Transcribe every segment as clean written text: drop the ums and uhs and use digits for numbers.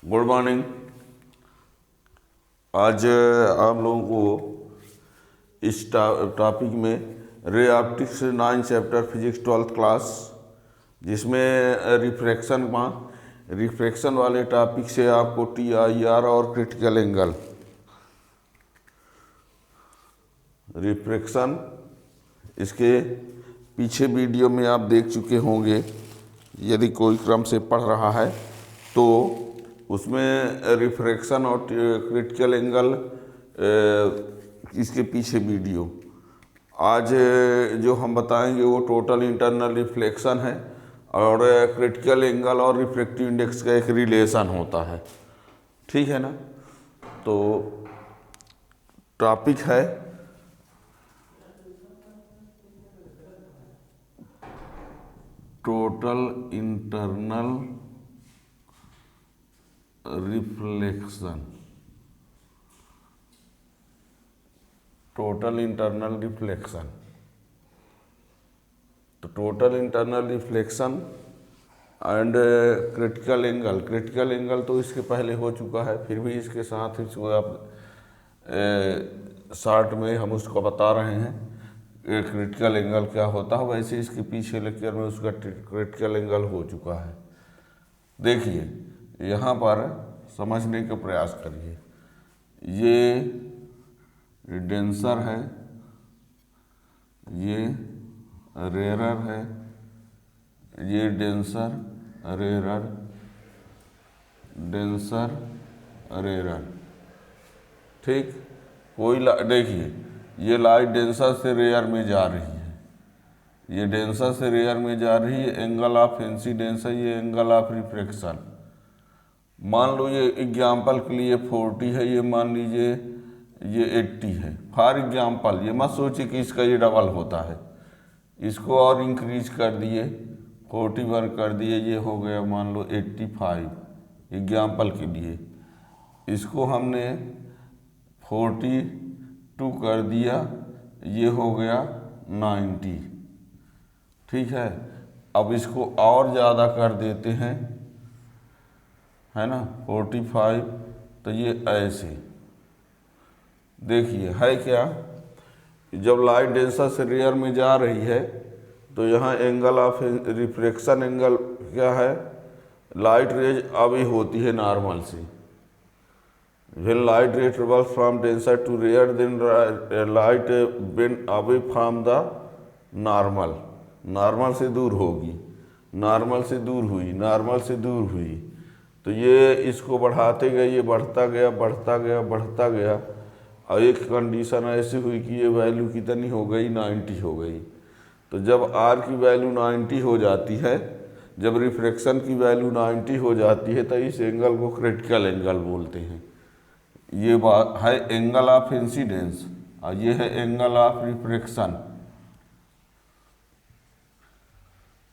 Good morning. आज आप लोगों को इस टॉपिक में ray optics 9 chapter physics 12th class, जिसमें रिफ्रैक्शन वाले टॉपिक से आपको TIR और क्रिटिकल एंगल रिफ्रैक्शन इसके पीछे वीडियो में आप देख चुके होंगे। यदि कोई क्रम से पढ़ रहा है तो उसमें रिफ्रैक्शन और क्रिटिकल एंगल इसके पीछे वीडियो। आज जो हम बताएंगे वो टोटल इंटरनल रिफ्लेक्शन है और क्रिटिकल एंगल और रिफ्रैक्टिव इंडेक्स का एक रिलेशन होता है। ठीक है ना। तो टॉपिक है total internal reflection. Total internal reflection. तो total internal reflection and critical angle. Critical angle तो इसके पहले हो चुका है, फिर भी इसके साथ इसको आप शॉर्ट में हम उसको बता रहे हैं क्रिटिकल एंगल क्या होता है। वैसे इसके पीछे लेक्चर में उसका क्रिटिकल एंगल हो चुका है। देखिए यहाँ पर समझने का प्रयास करिए। ये डेंसर है, ये रेरर है, ये डेंसर रेरर, डेंसर रेरर। ठीक। कोई देखिए ये लाइट डेंसर से रेयर में जा रही है, ये डेंसर से रेयर में जा रही है। एंगल ऑफ इंसिडेंस है, ये एंगल ऑफ रिफ्रैक्शन। मान लो ये एग्जाम्पल के लिए 40 है, ये मान लीजिए ये 80 है। फॉर एग्जाम्पल ये मत सोचिए कि इसका ये डबल होता है। इसको और इंक्रीज कर दिए, 41 कर दिए, ये हो गया मान लो 85 एग्जाम्पल के लिए। इसको हमने 42 कर दिया, ये हो गया 90। ठीक है। अब इसको और ज़्यादा कर देते हैं, है ना, 45। तो ये ऐसे देखिए है क्या, जब लाइट डेंसर से रेयर में जा रही है तो यहाँ एंगल ऑफ रिफ्रैक्शन एंगल क्या है, लाइट रेज अवे होती है नॉर्मल से। When light ray travels from denser to rare, then light bend away from the normal. Normal से दूर होगी, नॉर्मल से दूर हुई, नॉर्मल से दूर हुई। तो ये इसको बढ़ाते गए, ये बढ़ता गया, बढ़ता गया, बढ़ता गया। और एक कंडीशन ऐसी हुई कि ये वैल्यू कितनी हो गई, 90 हो गई। तो जब R की वैल्यू 90 हो जाती है, जब रिफ्रैक्शन की वैल्यू 90 हो जाती है, तो इस एंगल को क्रिटिकल एंगल बोलते हैं। ये बात है एंगल ऑफ इंसिडेंस और ये है angle of refraction.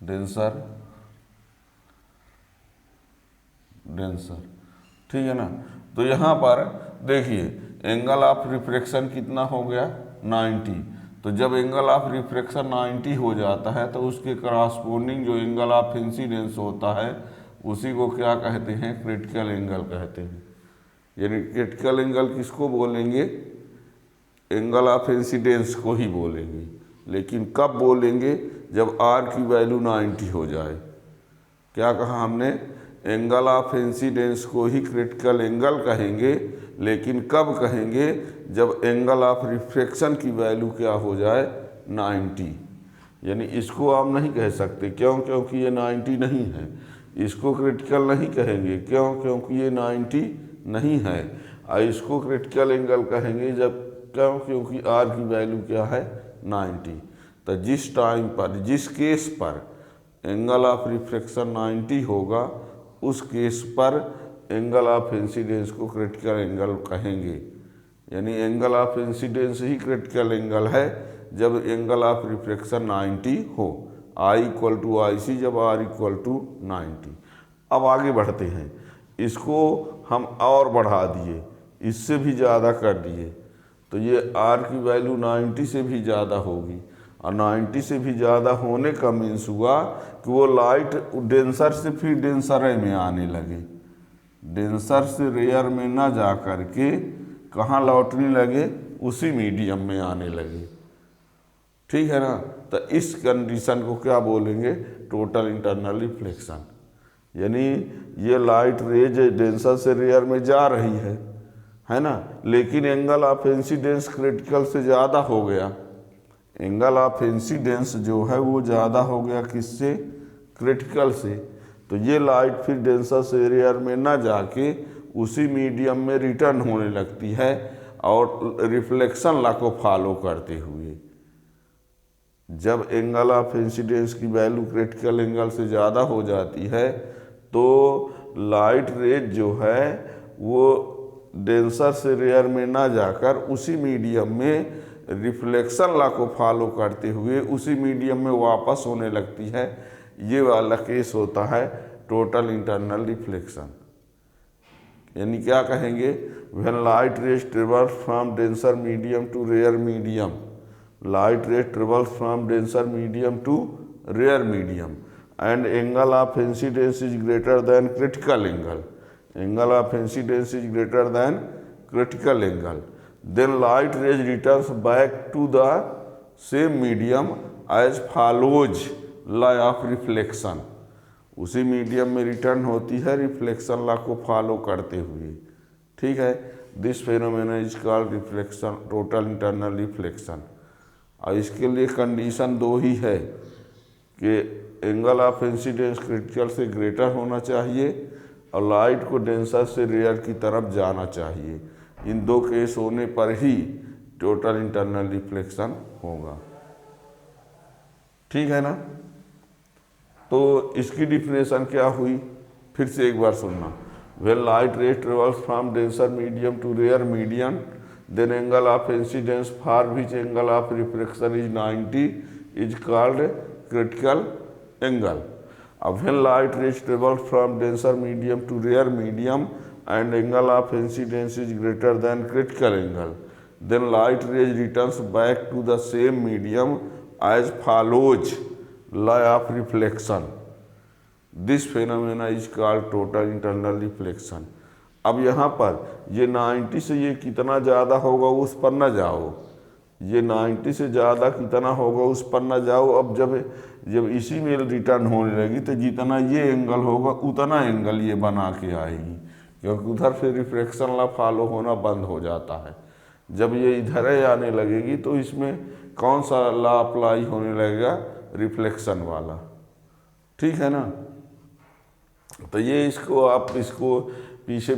Denser denser, ठीक है ना। तो यहाँ पर देखिए एंगल ऑफ रिफ्रैक्शन कितना हो गया, 90। तो जब एंगल ऑफ रिफ्रैक्शन 90 हो जाता है तो उसके करस्पॉन्डिंग जो एंगल ऑफ इंसिडेंस होता है उसी को क्या कहते हैं, क्रिटिकल एंगल कहते हैं। यानी क्रिटिकल एंगल किसको बोलेंगे, एंगल ऑफ इंसिडेंस को ही बोलेंगे। लेकिन कब बोलेंगे, जब R की वैल्यू 90 हो जाए। क्या कहा हमने, एंगल ऑफ इंसिडेंस को ही क्रिटिकल एंगल कहेंगे, लेकिन कब कहेंगे, जब एंगल ऑफ रिफ्रैक्शन की वैल्यू क्या हो जाए, 90। यानी इसको आप नहीं कह सकते, क्यों, क्योंकि ये 90 नहीं है। इसको क्रिटिकल नहीं कहेंगे, क्यों, क्योंकि ये 90 नहीं है। और इसको क्रिटिकल एंगल कहेंगे जब, क्यों, क्योंकि R की वैल्यू क्या है, 90। तो जिस टाइम पर, जिस केस पर एंगल ऑफ रिफ्रैक्शन 90 होगा, उस केस पर एंगल ऑफ इंसिडेंस को क्रिटिकल एंगल कहेंगे। यानी angle of incidence he critical angle है जब एंगल ऑफ रिफ्रैक्शन 90 हो। I = IC जब R = 90। अब आगे बढ़ते हैं, इसको हम और बढ़ा दिए, इससे भी ज़्यादा कर दिए, तो ये R की वैल्यू 90 से भी ज़्यादा होगी। और 90 से भी ज़्यादा होने का मीन्स हुआ कि वो लाइट डेंसर से फिर डेंसर में आने लगे। डेंसर से रेयर में ना जा कर के कहाँ लौटने लगे, उसी मीडियम में आने लगे। ठीक है ना। तो इस कंडीशन को क्या बोलेंगे, टोटल इंटरनल रिफ्लेक्शन। यानी ये लाइट रेज डेंसर से रेयर में जा रही है ना, लेकिन एंगल ऑफ इंसिडेंस क्रिटिकल से ज़्यादा हो गया। एंगल ऑफ इंसिडेंस जो है वो ज़्यादा हो गया किससे, क्रिटिकल से। तो ये लाइट फिर डेंसर से रेयर में ना जाके उसी मीडियम में रिटर्न होने लगती है और रिफ्लेक्शन लॉ को फॉलो करते हुए। जब एंगल ऑफ इंसिडेंस की वैल्यू क्रिटिकल एंगल से ज़्यादा हो जाती है तो लाइट रेज जो है वो डेंसर से रेयर में ना जाकर उसी मीडियम में रिफ्लेक्शन लॉ को फॉलो करते हुए उसी मीडियम में वापस होने लगती है। ये वाला केस होता है टोटल इंटरनल रिफ्लेक्शन। यानी क्या कहेंगे, when light rays travels from denser medium to rare medium, light ray travels from denser medium to rare medium and angle of incidence is greater than critical angle. Angle of incidence is greater than critical angle. Then light rays returns back to the same medium as follows law of reflection. उसी medium में return होती है reflection law को follow करते हुए। ठीक है। This phenomena is called reflection, total internal reflection. और इसके लिए कंडीशन दो ही है कि एंगल ऑफ इंसिडेंस क्रिटिकल से ग्रेटर होना चाहिए और लाइट को डेंसर से रेयर की तरफ जाना चाहिए। इन दो केस होने पर ही टोटल इंटरनल रिफ्लेक्शन होगा। ठीक है ना। तो इसकी डिफिनेशन क्या हुई, फिर से एक बार सुनना। When light ray travels from denser medium to rare medium then angle of incidence for which angle of refraction is 90 is called critical angle. When light rays travel from denser medium to rare medium and angle of incidence is greater than critical angle, then light rays returns back to the same medium as follows law of reflection. This phenomena is called total internal reflection. अब यहाँ पर ये 90 से ये कितना ज़्यादा होगा उस पर ना जाओ, ये 90 से ज़्यादा कितना होगा उस पर ना जाओ। अब जब इसी में रिटर्न होने लगी तो जितना ये एंगल होगा उतना एंगल ये बना के आएगी, क्योंकि उधर से रिफ्लेक्शन लॉ फॉलो होना बंद हो जाता है। जब ये इधर आने लगेगी तो इसमें कौन सा लॉ अप्लाई होने लगेगा, रिफ्लेक्शन वाला। ठीक है ना। तो ये इसको आप इसको पीछे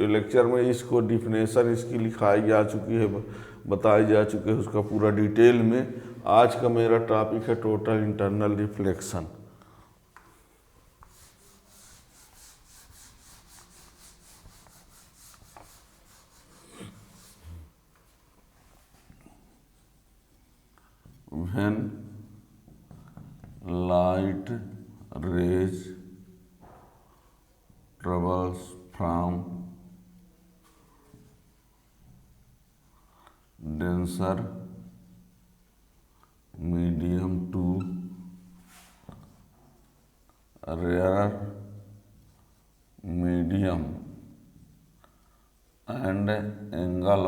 लेक्चर में इसको डिफिनेशन इसकी लिखाई जा चुकी है, बताई जा चुकी है उसका पूरा डिटेल में। आज का मेरा टॉपिक है total internal reflection. When light raise travels from denser medium to rare medium and angle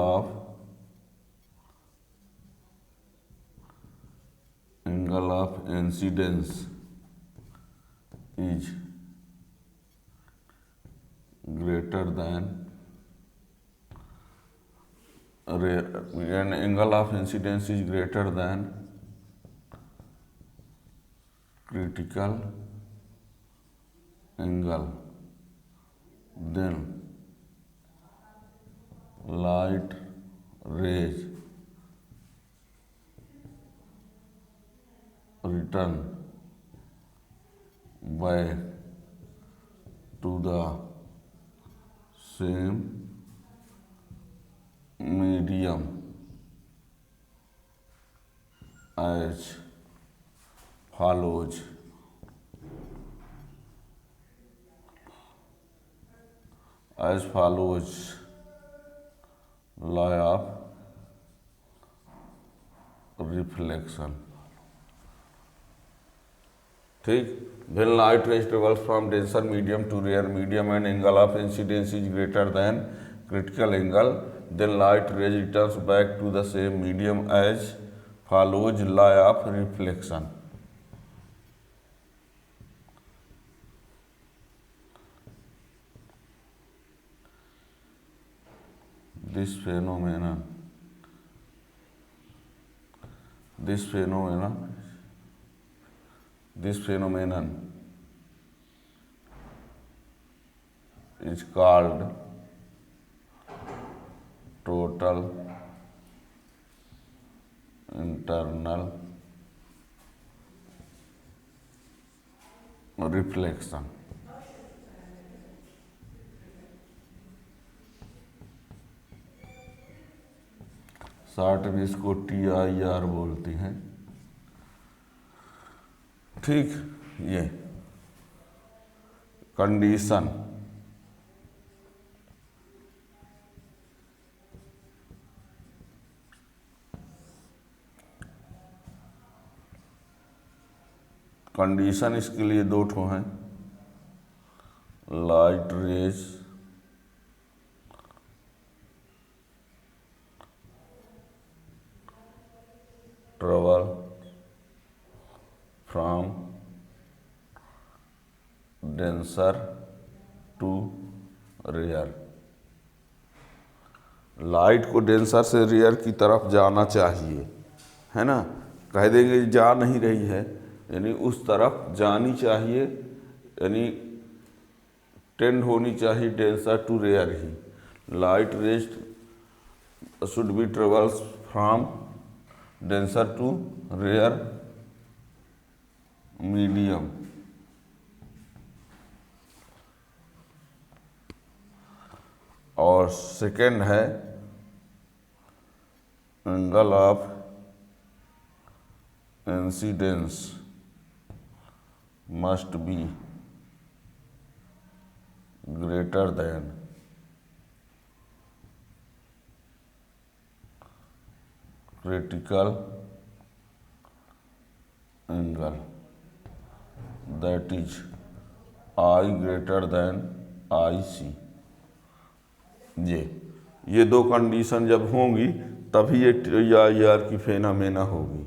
of incidence is greater than and angle of incidence is greater than critical angle, then light rays return back to the same medium as follows. As follows law of reflection. ठीक। When light rays travels from denser medium to rare medium and angle of incidence is greater than critical angle, then light rays returns back to the same medium as follows law of reflection. This phenomenon is called total internal reflection. Short में इसको TIR बोलते हैं। ठीक, ये condition इसके लिए दो ठो हैं, light rays travel from denser to rare। Light को डेंसर से रेयर की तरफ जाना चाहिए, है ना। कह देंगे जा नहीं रही है, यानी उस तरफ जानी चाहिए, यानी टेंड होनी चाहिए डेंसर टू रेयर ही। Light rays should be travels from denser to rare medium। और सेकेंड है angle of incidence must be greater than critical angle, that is I greater than IC। ये दो कंडीशन जब होंगी तभी ये TIR की फेनामेना होगी।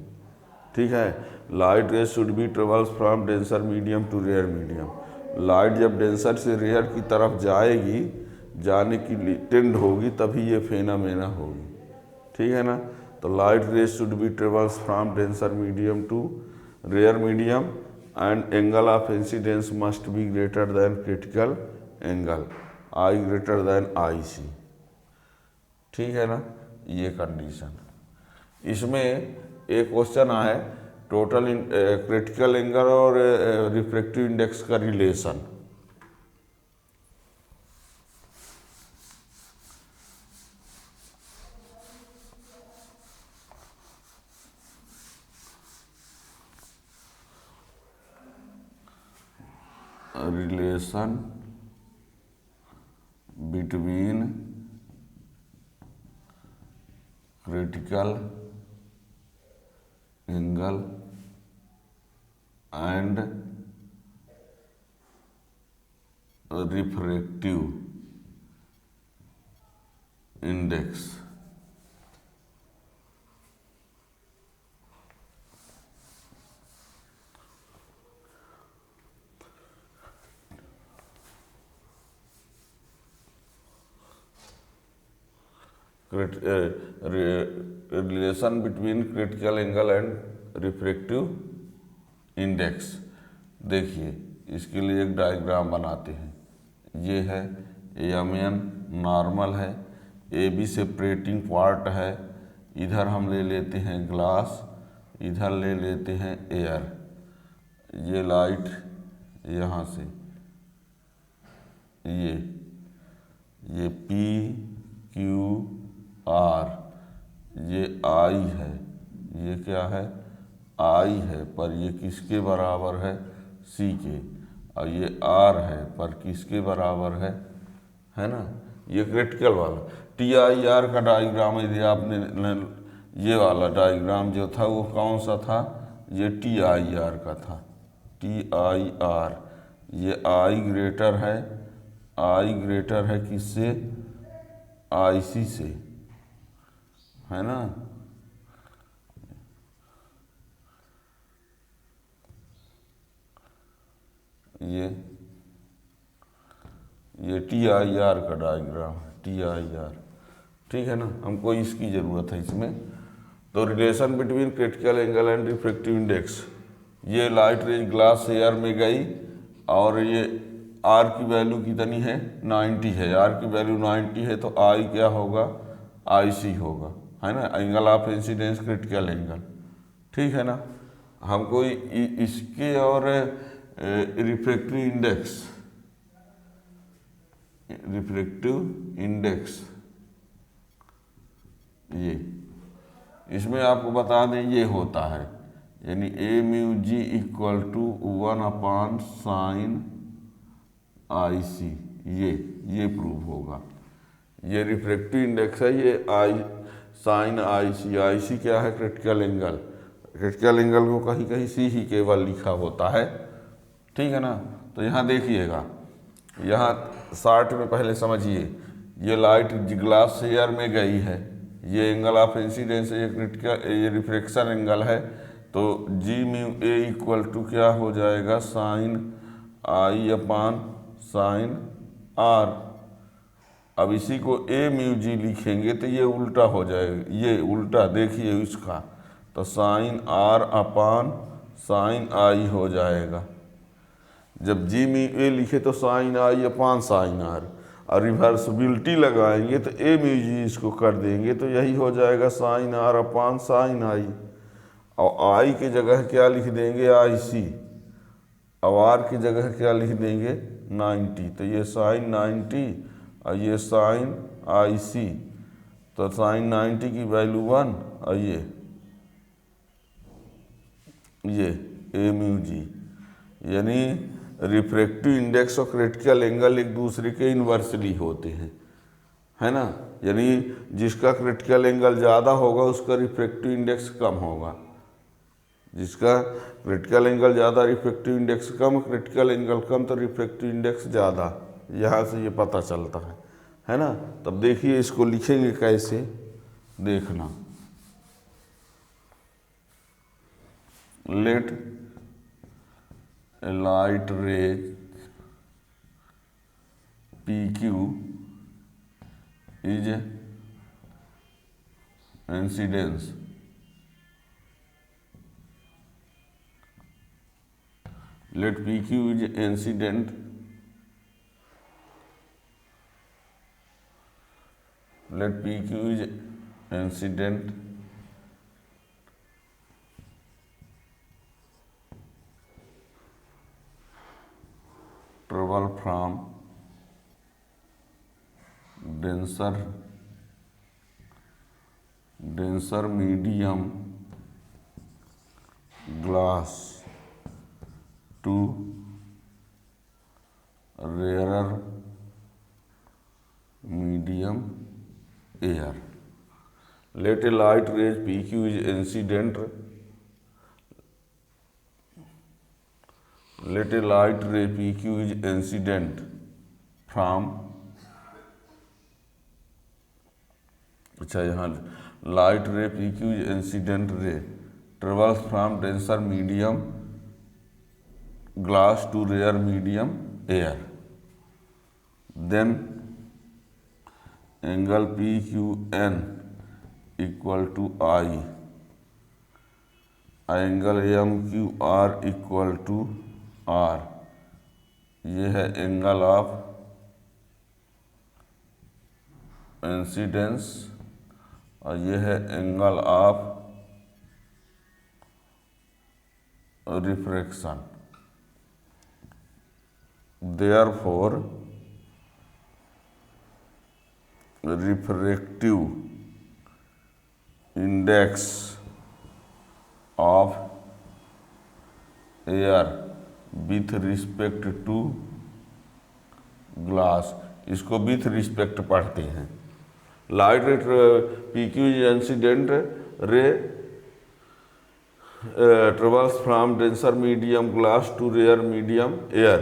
ठीक है। Light rays should be travels from denser medium to rare medium. Light जब डेंसर से रेयर की तरफ जाएगी, जाने की टेंड होगी, तभी ये फेनामेना होगी। ठीक है ना। तो light rays should be travels from denser medium to rare medium and angle of incidence must be greater than critical angle, I greater than IC। ठीक है ना। ये कंडीशन। इसमें एक क्वेश्चन आया, टोटल क्रिटिकल एंगल और रिफ्रैक्टिव इंडेक्स का relation. Relation between critical angle and refractive index. Relation between critical angle and refractive index. देखिए, इसके लिए एक डायग्राम बनाते हैं। ये है AMN नॉर्मल है, AB सेपरेटिंग पार्ट है, इधर हम ले लेते हैं ग्लास, इधर ले लेते हैं एयर। ये लाइट यहाँ से, ये PQR, ये I है, ये क्या है I है, पर ये किसके बराबर है C के, और ये R है पर किसके बराबर है ना। ये क्रिटिकल वाला TIR का डायग्राम यदि आपने ये वाला डायग्राम जो था वो कौन सा था, ये TIR का था, TIR, ये I ग्रेटर है किससे? IC से, है ना। ये TIR का डायग्राम है, TIR, ठीक है ना। हमको इसकी ज़रूरत है इसमें। तो relation between critical angle and refractive index, ये लाइट रेज ग्लास एयर में गई और ये R की वैल्यू कितनी है? 90 है। R की वैल्यू 90 है तो I क्या होगा? IC होगा, है ना, angle of incidence critical angle, ठीक है ना। हमको इसके और रिफ्रैक्टिव इंडेक्स ये, इसमें आपको बता दें ये होता है, यानी AμG equal to 1/sin IC, ये प्रूव होगा। ये रिफ्रैक्टिव इंडेक्स है, ये sin IC क्या है? Critical angle. क्रिटिकल एंगल को कहीं कहीं C ही केवल लिखा होता है, ठीक है ना। तो यहाँ देखिएगा, यहाँ शार्ट में पहले समझिए, ये लाइट ग्लास एयर में गई है, ये एंगल ऑफ इंसिडेंस, ये क्रिटिकल, ये रिफ्रैक्शन एंगल है। तो G/μA इक्वल टू क्या हो जाएगा? sin I/sin R। अब इसी को AμG लिखेंगे तो ये उल्टा हो जाएगा, ये उल्टा देखिए इसका, तो sin R/sin I हो जाएगा। जब G/μA लिखे तो sin I/sin R, और रिवर्सिबिलिटी लगाएंगे तो AμG इसको कर देंगे तो यही हो जाएगा sin R/sin I। और I की जगह क्या लिख देंगे? IC। और R की जगह क्या लिख देंगे? 90। तो ये sin 90 और ये sin IC, तो sin 90 की वैल्यू 1 और ये AμG, यानी रिफ्रैक्टिव इंडेक्स और क्रिटिकल एंगल एक दूसरे के इन्वर्सली होते हैं, है ना। यानी जिसका क्रिटिकल एंगल ज़्यादा होगा उसका रिफ्रैक्टिव इंडेक्स कम होगा, जिसका क्रिटिकल एंगल ज़्यादा रिफ्रैक्टिव इंडेक्स कम, क्रिटिकल एंगल कम तो रिफ्रैक्टिव इंडेक्स ज़्यादा। यहाँ से ये पता चलता है ना। तब देखिए इसको लिखेंगे कैसे, देखना। Let a light ray PQ is incidence let PQ is incident, let PQ is incident travel from denser medium glass to rarer medium air. Let a light ray PQ is incident. Let a light ray PQ is incident from, अच्छा यहाँ light ray PQ is incident ray travels from denser medium glass to rare medium air. Then angle PQN equal to I, angle MQR equal to R, ये है angle of incidence और ये है angle of refraction. Therefore refractive index of air with respect to glass, इसको with respect पढ़ते हैं। Light ray PQ incident ray travels from denser medium glass to rare medium air,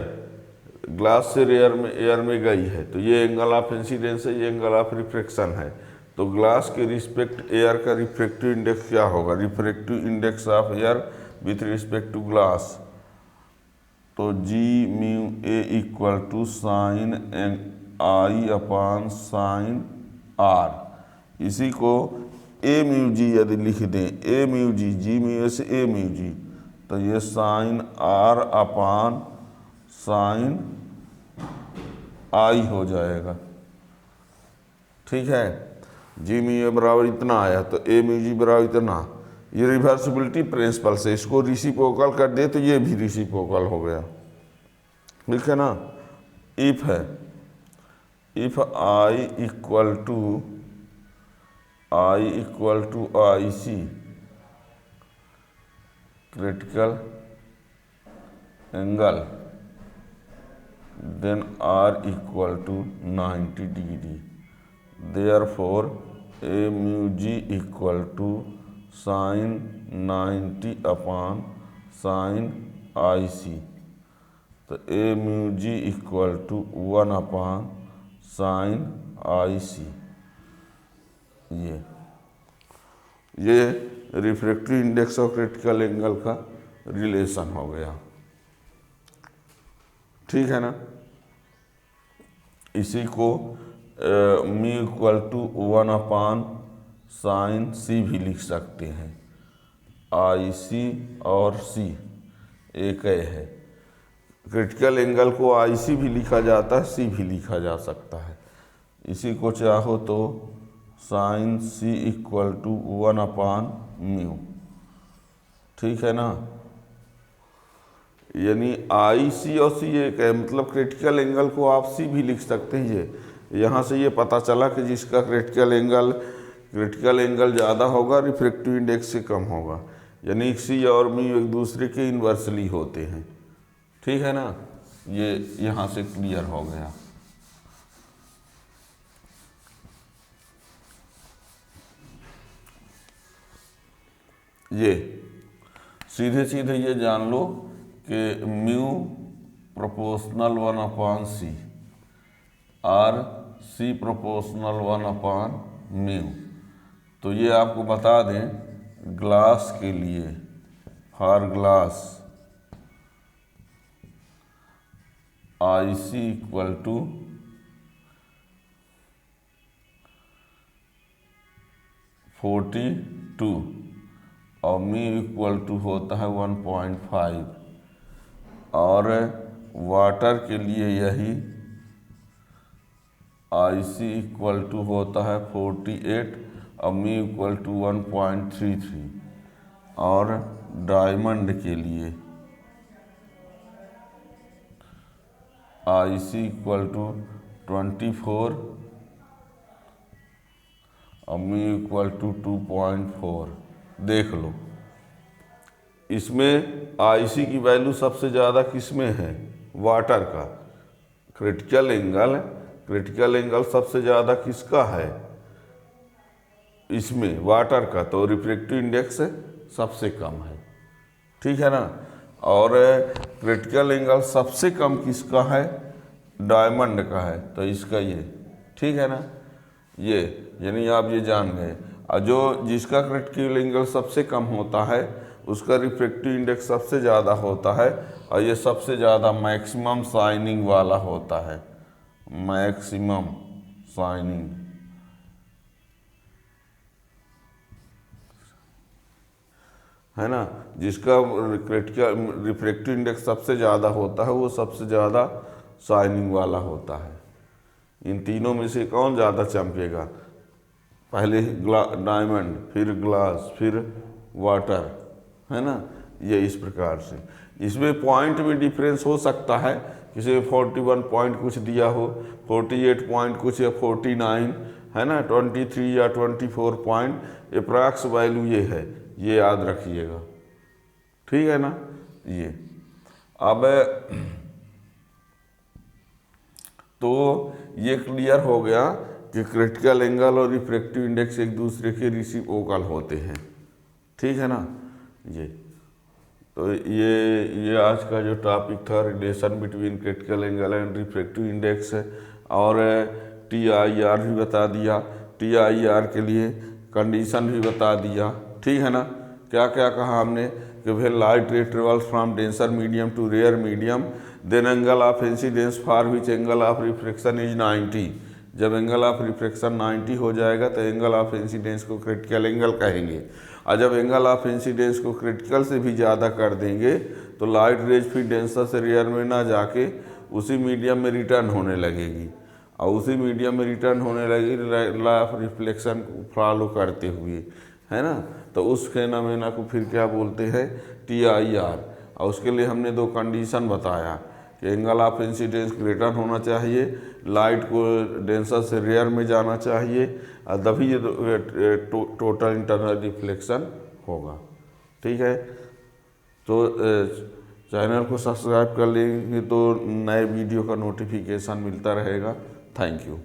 glass से rare में air में गई है, तो ये एंगल ऑफ इंसिडेंस है, ये एंगल ऑफ रिफ्रैक्शन है। तो ग्लास के रिस्पेक्ट एयर का रिफ्रैक्टिव इंडेक्स क्या होगा, refractive index of air with respect to glass, तो G mu A equal to sine I upon sine R. इसी को ए म्यू जी यदि लिख दें, ए म्यू जी म्यू से ए म्यू जी, तो ये साइन आर अपान साइन आई हो जाएगा। ठीक है, जी म्यू बराबर इतना आया तो ए म्यू जी बराबर इतना। ये रिवर्सिबिलिटी प्रिंसिपल से इसको रेसिप्रोकल कर दे तो ये भी रेसिप्रोकल हो गया। ठीक है ना, इफ है, if I equal to I C critical angle then R equal to 90 degree, therefore A mu G equal to sine 90 upon sine I C, तो A mu G equal to 1 upon sine I C. ये refractive index और critical angle का relation हो गया। ठीक है ना, इसी को mu equal to 1 upon sine C भी लिख सकते हैं। आई सी और सी एक है, क्रिटिकल एंगल को आई सी भी लिखा जाता है, सी भी लिखा जा सकता है। इसी को चाहो तो sine C equal to 1 upon mu. ठीक है ना, यानी आई सी और सी एक है, मतलब क्रिटिकल एंगल को आप सी भी लिख सकते हैं। ये यहाँ से ये पता चला कि जिसका क्रिटिकल एंगल ज़्यादा होगा रिफ्रैक्टिव इंडेक्स से कम होगा, यानी सी और म्यू एक दूसरे के इन्वर्सली होते हैं। ठीक है ना, ये यहाँ से क्लियर हो गया। ये सीधे सीधे ये जान लो कि म्यू प्रोपोर्शनल 1 अपान सी और सी प्रोपोर्शनल 1 अपान म्यू। तो ये आपको बता दें ग्लास के लिए, for glass I C equal to 42 और म्यू इक्वल टू होता है 1.5, और वाटर के लिए यही आई सी इक्वल टू होता है 48 और म्यू इक्वल टू 1.33, और डायमंड के लिए आई सी इक्वल टू 24 और म्यू इक्वल टू 2.4। देख लो, इसमें आईसी की वैल्यू सबसे ज़्यादा किस में है, वाटर का। क्रिटिकल एंगल सबसे ज़्यादा किसका है, इसमें वाटर का, तो रिफ्रैक्टिव इंडेक्स सबसे कम है। ठीक है ना, और क्रिटिकल एंगल सबसे कम किसका है, डायमंड का है, तो इसका ये। ठीक है ना, ये यानी आप ये जान गए। और जो जिसका क्रिटिकल एंगल सबसे कम होता है उसका रिफ्रैक्टिव इंडेक्स सबसे ज़्यादा होता है, और ये सबसे ज़्यादा मैक्सिमम शाइनिंग वाला होता है, मैक्सिमम शाइनिंग। है ना, जिसका क्रिटिकल रिफ्रैक्टिव इंडेक्स सबसे ज़्यादा होता है वो सबसे ज़्यादा शाइनिंग वाला होता है। इन तीनों में से कौन ज़्यादा चमकेगा, पहले डायमंड, फिर ग्लास, फिर वाटर, है ना, ये इस प्रकार से। इसमें पॉइंट में डिफरेंस हो सकता है, किसी 41 पॉइंट कुछ दिया हो, 48 पॉइंट कुछ या 49, है ना, 23 या 24 पॉइंट अप्रॉक्स वैल्यू ये है, ये याद रखिएगा। ठीक है ना, ये अब तो ये क्लियर हो गया कि क्रिटिकल एंगल और रिफ्रैक्टिव इंडेक्स एक दूसरे के रेसिप्रोकल होते हैं। ठीक है ना, ये तो ये आज का जो टॉपिक था relation between critical angle and refractive index है। और TIR भी बता दिया, TIR के लिए कंडीशन भी बता दिया, ठीक है ना। क्या क्या कहा हमने कि भाई light ray travels from denser medium to rare medium, then angle of incidence for which angle of refraction is 90। जब एंगल ऑफ रिफ्रैक्शन 90 हो जाएगा तो एंगल ऑफ इंसिडेंस को क्रिटिकल एंगल कहेंगे। और जब एंगल ऑफ इंसिडेंस को क्रिटिकल से भी ज़्यादा कर देंगे तो लाइट रेज फिर डेंसर से रेयर में ना जाके उसी मीडियम में रिटर्न होने लगेगी, और उसी मीडियम में रिटर्न होने लगेगी लॉ ऑफ रिफ्लेक्शन को फॉलो करते हुए, है ना। तो उस फेनोमेना को फिर क्या बोलते हैं, TIR। और उसके लिए हमने दो कंडीशन बताया कि एंगल ऑफ इंसिडेंस ग्रेटर होना चाहिए, लाइट को डेंसर से रेयर में जाना चाहिए, और तभी ये टोटल इंटरनल रिफ्लेक्शन होगा, ठीक है। तो चैनल को सब्सक्राइब कर लेंगे तो नए वीडियो का नोटिफिकेशन मिलता रहेगा। Thank you.